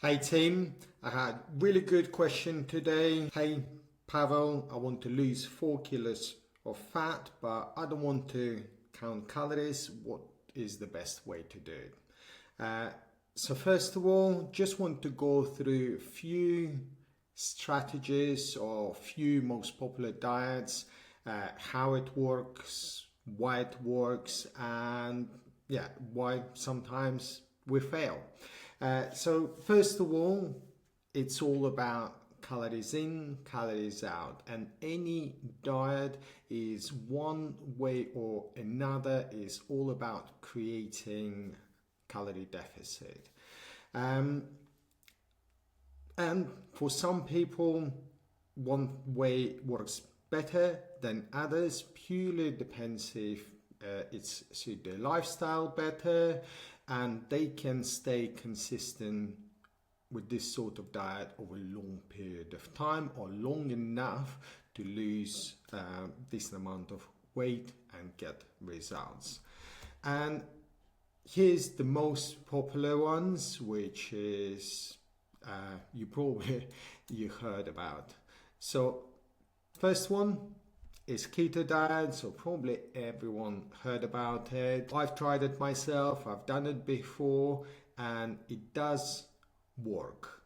Hey team, I had really good question today. Hey Pavel, I want to lose 4 kilos of fat, but I don't want to count calories. What is the best way to do it? So first of all, just want to go through a few strategies or few most popular diets, how it works, why it works, and why sometimes we fail. So first of all, it's all about calories in, calories out, and any diet is one way or another is all about creating calorie deficit. And for some people, one way works better than others. Purely depends if it's suit their lifestyle better, and they can stay consistent with this sort of diet over a long period of time or long enough to lose this amount of weight and get results. And here's the most popular ones, which is you heard about. So first one is keto diet, so probably everyone heard about it. I've tried it myself, I've done it before, and it does work.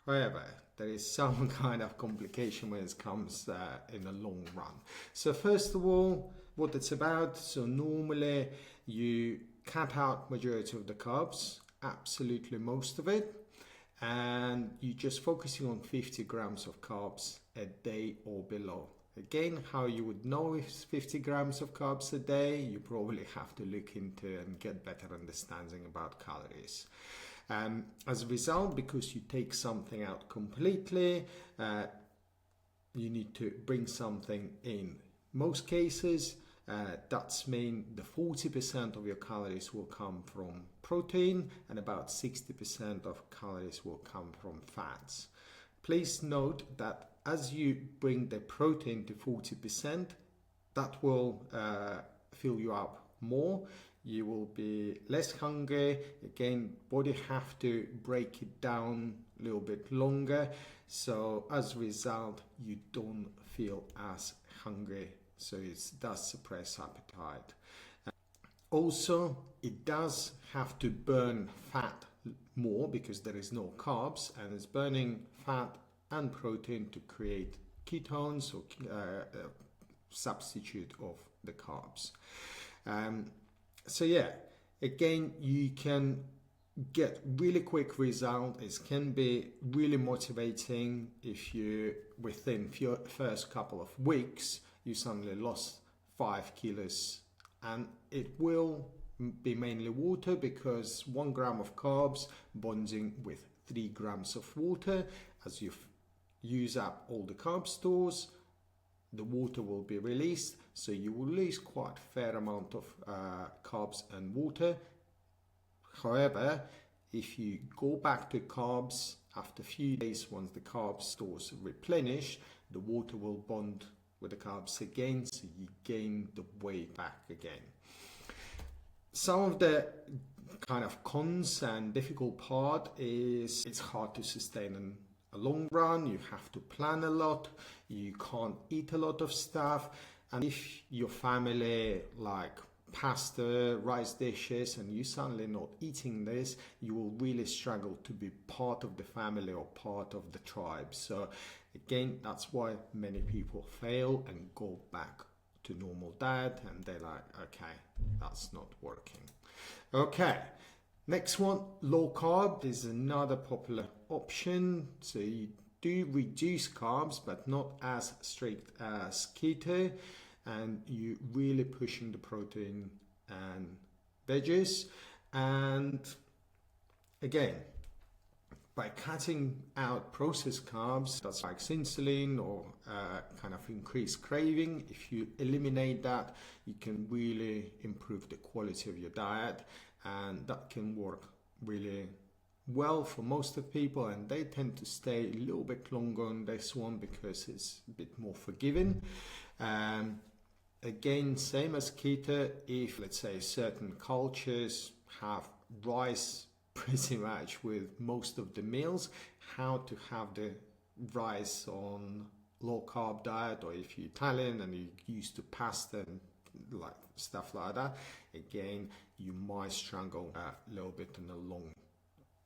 However, there is some kind of complication when it comes in the long run. So first of all, what it's about, so normally you cut out majority of the carbs, absolutely most of it, and you're just focusing on 50 grams of carbs a day or below. Again, how you would know if it's 50 grams of carbs a day, you probably have to look into and get better understanding about calories. As a result, because you take something out completely, you need to bring something in. Most cases, that's mean the 40% of your calories will come from protein and about 60% of calories will come from fats. Please note that as you bring the protein to 40%, that will fill you up more. You will be less hungry. Again, body have to break it down a little bit longer. So as a result, you don't feel as hungry. So it does suppress appetite. Also, it does have to burn fat more because there is no carbs, and it's burning fat and protein to create ketones or substitute of the carbs. So yeah, again, you can get really quick result. It can be really motivating if you within first couple of weeks you suddenly lost 5 kilos, and it will be mainly water because 1 gram of carbs bonding with 3 grams of water. As you use up all the carb stores, the water will be released, so you will lose quite a fair amount of carbs and water. However, if you go back to carbs after a few days, once the carb stores replenish, the water will bond with the carbs again, so you gain the weight back again. Some of the kind of cons and difficult part is it's hard to sustain in a long run. You have to plan a lot, you can't eat a lot of stuff, and if your family like pasta, rice dishes, and you suddenly not eating this, you will really struggle to be part of the family or part of the tribe. So again, that's why many people fail and go back to normal diet, and they're like, okay, that's not working. Okay, next one, low carb is another popular option. So you do reduce carbs, but not as strict as keto, and you really pushing the protein and veggies. And again, by cutting out processed carbs, that's like insulin or kind of increased craving, if you eliminate that, you can really improve the quality of your diet, and that can work really well for most of people, and they tend to stay a little bit longer on this one because it's a bit more forgiving. Again, same as keto, if let's say certain cultures have rice pretty much with most of the meals, how to have the rice on low carb diet, or if you're Italian and you're used to pasta and like stuff like that, again, you might struggle a little bit in the long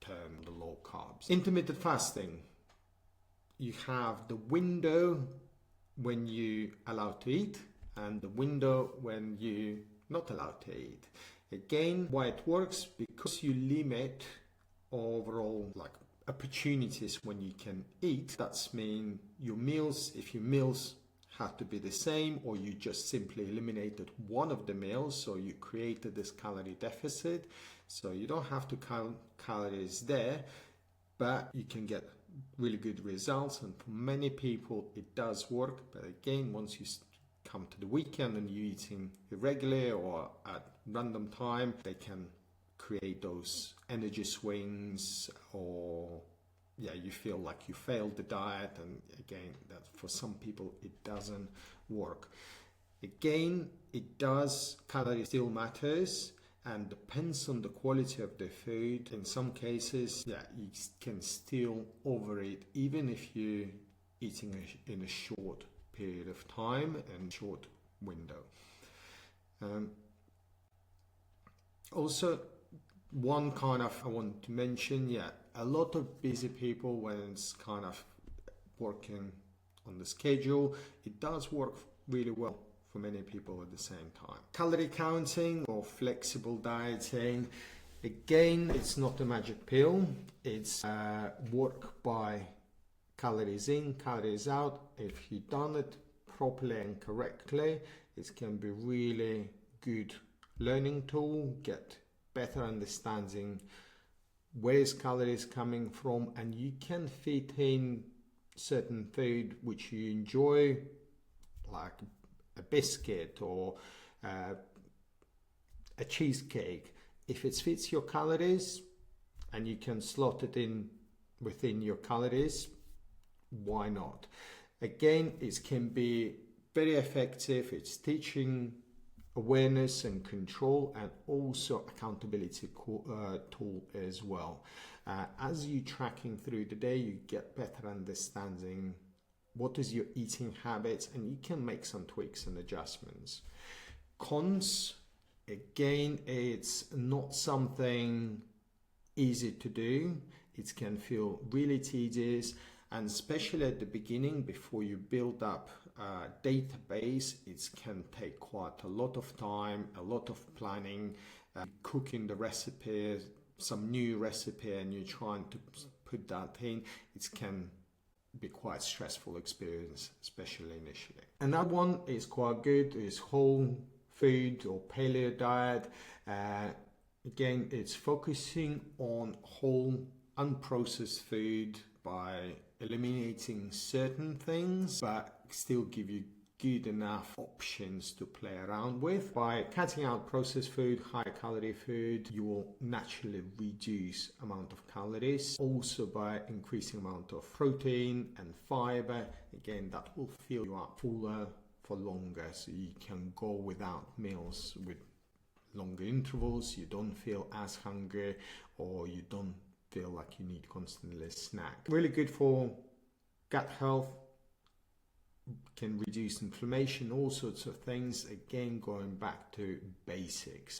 term, the low carbs. Intermittent fasting, you have the window when you allowed to eat and the window when you not allowed to eat. Again, why it works, because you limit overall like opportunities when you can eat. That's mean your meals, if your meals have to be the same, or you just simply eliminated one of the meals, so you created this calorie deficit, so you don't have to count calories there, but you can get really good results. And for many people it does work, but again, once you come to the weekend and you're eating irregularly or at random time, they can create those energy swings, or you feel like you failed the diet, and again, that for some people it doesn't work. Again, it does, calorie still matters and depends on the quality of the food. In some cases, you can still overeat even if you're eating in a short period of time and short window. Also, one kind of I want to mention, a lot of busy people, when it's kind of working on the schedule, it does work really well for many people at the same time. Calorie counting or flexible dieting, again, it's not a magic pill. It's work by calories in, calories out. If you've done it properly and correctly, it can be really good learning tool, get better understanding where is calories coming from, and you can fit in certain food which you enjoy, like a biscuit or a cheesecake. If it fits your calories and you can slot it in within your calories, why not? Again, it can be very effective. It's teaching awareness and control, and also accountability tool as well. As you tracking through the day, you get better understanding what is your eating habits, and you can make some tweaks and adjustments. Cons, again, it's not something easy to do. It can feel really tedious, and especially at the beginning, before you build up a database, it can take quite a lot of time, a lot of planning, cooking the recipe, some new recipe, and you're trying to put that in. It can be quite stressful experience, especially initially. Another one is quite good, is whole food or paleo diet. Again, it's focusing on whole unprocessed food by eliminating certain things, but still give you good enough options to play around with. By cutting out processed food, high calorie food, you will naturally reduce amount of calories. Also by increasing amount of protein and fiber, again, that will fill you up fuller for longer, so you can go without meals with longer intervals. You don't feel as hungry, or you don't feel like you need constantly snack. Really good for gut health, can reduce inflammation, all sorts of things. Again, going back to basics.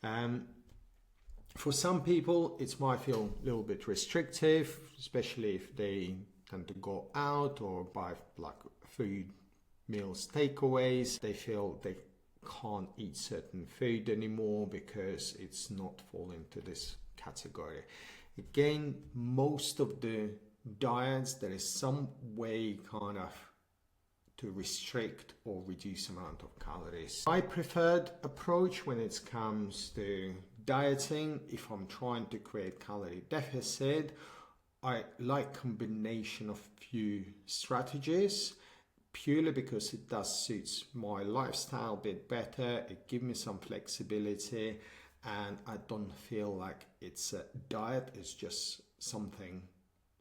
For some people, it might feel a little bit restrictive, especially if they tend to go out or buy like food meals takeaways. They feel they can't eat certain food anymore because it's not falling into this category. Again, most of the diets, there is some way kind of to restrict or reduce amount of calories. My preferred approach when it comes to dieting, if I'm trying to create calorie deficit, I like combination of few strategies, purely because it does suits my lifestyle a bit better. It gives me some flexibility, and I don't feel like it's a diet, it's just something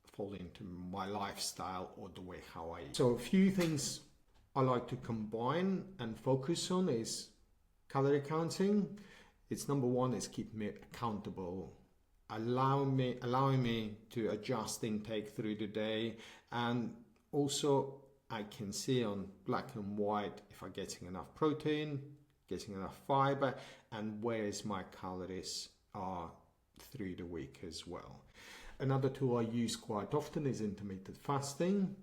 fall into my lifestyle or the way how I eat. So a few things I like to combine and focus on is calorie counting. It's number one, is keep me accountable allowing me to adjust intake through the day. And also I can see on black and white if I'm getting enough protein, getting enough fiber, and where is my calories are through the week as well. Another tool I use quite often is intermittent fasting.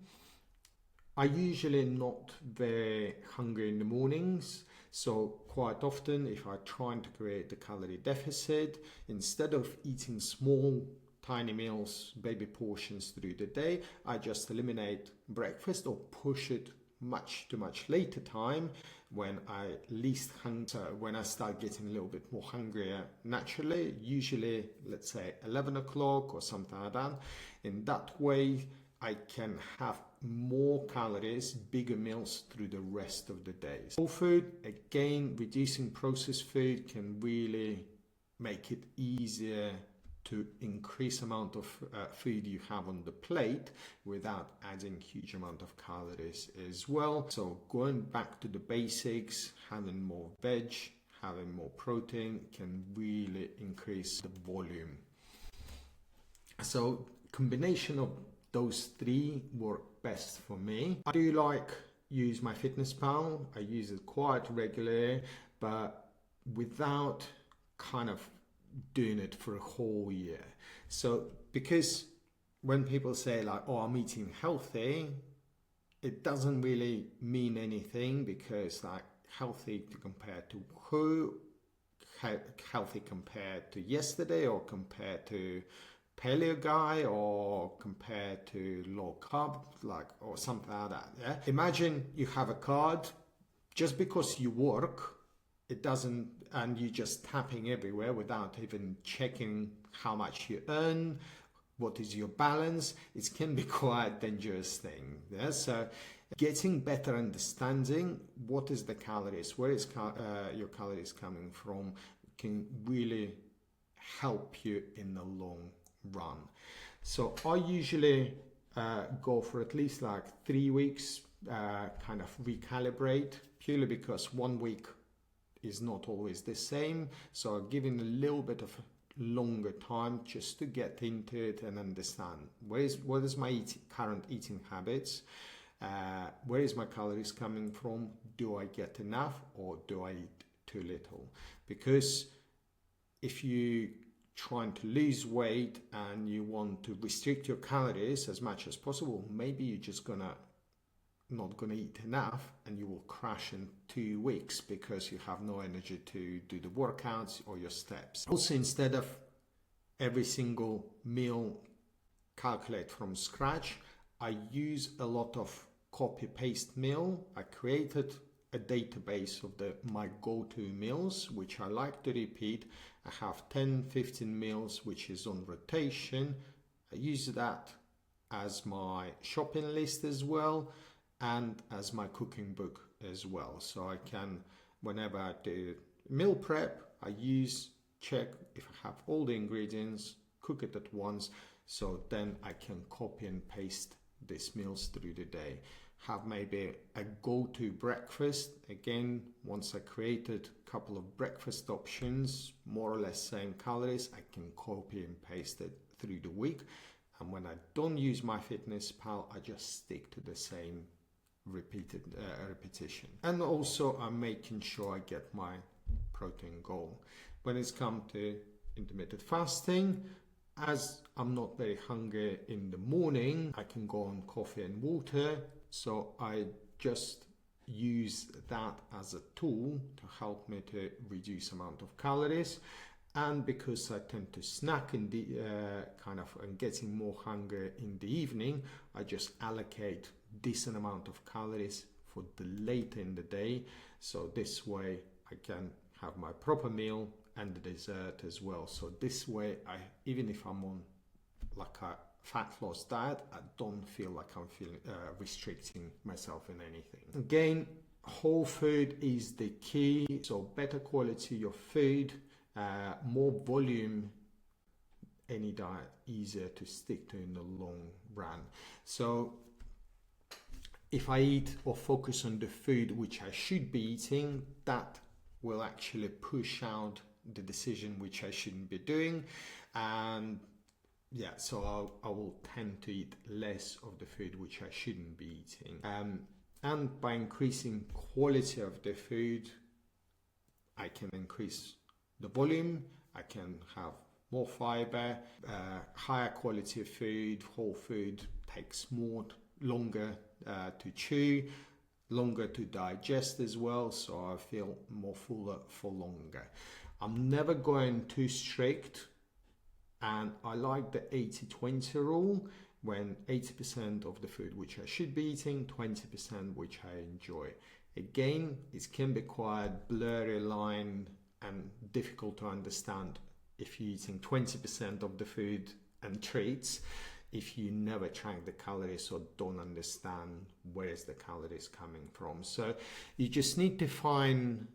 I usually not very hungry in the mornings, so quite often if I'm trying to create a calorie deficit, instead of eating small tiny meals, baby portions through the day, I just eliminate breakfast or push it much later time when I least hunger, when I start getting a little bit more hungrier naturally, usually let's say 11 o'clock or something like that. In that way I can have more calories, bigger meals through the rest of the day. Whole food, again, reducing processed food can really make it easier to increase amount of food you have on the plate without adding huge amount of calories as well. So going back to the basics, having more veg, having more protein can really increase the volume. So combination of those three work best for me. I do use MyFitnessPal. I use it quite regularly, but without kind of doing it for a whole year. So because when people say oh, I'm eating healthy, it doesn't really mean anything, because healthy to compare to who, healthy compared to yesterday or compared to Paleo guy or compared to low carb, or something like that. Yeah. Imagine you have a card, just because you work, it doesn't, and you're just tapping everywhere without even checking how much you earn, what is your balance. It can be quite a dangerous thing. Yeah. So getting better understanding what is the calories, where is your calories coming from, can really help you in the long run. So I usually go for at least 3 weeks, kind of recalibrate, purely because 1 week is not always the same. So giving a little bit of longer time just to get into it and understand what is my current eating habits, where is my calories coming from, do I get enough or do I eat too little? Because if you trying to lose weight and you want to restrict your calories as much as possible, maybe you're just not gonna eat enough and you will crash in 2 weeks because you have no energy to do the workouts or your steps. Also, instead of every single meal calculate from scratch, I use a lot of copy-paste meal. I created a database of my go-to meals, which I like to repeat. I have 10-15 meals which is on rotation. I use that as my shopping list as well, and as my cooking book as well. So I can, whenever I do meal prep, I check if I have all the ingredients, cook it at once, so then I can copy and paste these meals through the day. Have maybe a go-to breakfast. Again, once I created a couple of breakfast options, more or less same calories, I can copy and paste it through the week. And when I don't use MyFitnessPal, I just stick to the same repetition. And also I'm making sure I get my protein goal. When it's come to intermittent fasting, as I'm not very hungry in the morning, I can go on coffee and water. So I just use that as a tool to help me to reduce amount of calories. And because I tend to snack in the and getting more hunger in the evening, I just allocate decent amount of calories for the later in the day. So this way I can have my proper meal and the dessert as well. So this way, even if I'm on a fat loss diet, I don't feel like I'm restricting myself in anything. Again, whole food is the key. So better quality of food, more volume, any diet easier to stick to in the long run. So if I eat or focus on the food which I should be eating, that will actually push out the decision which I shouldn't be doing. And yeah, so I will tend to eat less of the food which I shouldn't be eating. And by increasing quality of the food, I can increase the volume, I can have more fiber, higher quality of food. Whole food takes longer to chew, longer to digest as well, so I feel more fuller for longer. I'm never going too strict, and I like the 80-20 rule, when 80% of the food which I should be eating, 20% which I enjoy. Again, it can be quite blurry line and difficult to understand if you're eating 20% of the food and treats, if you never track the calories or don't understand where's the calories coming from. So you just need to find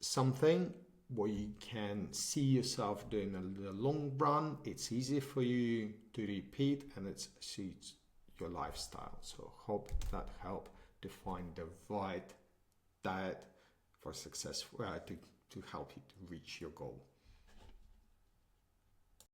something where you can see yourself doing in the long run. It's easy for you to repeat, and it suits your lifestyle. So hope that helped to find the right diet for successful to help you to reach your goal.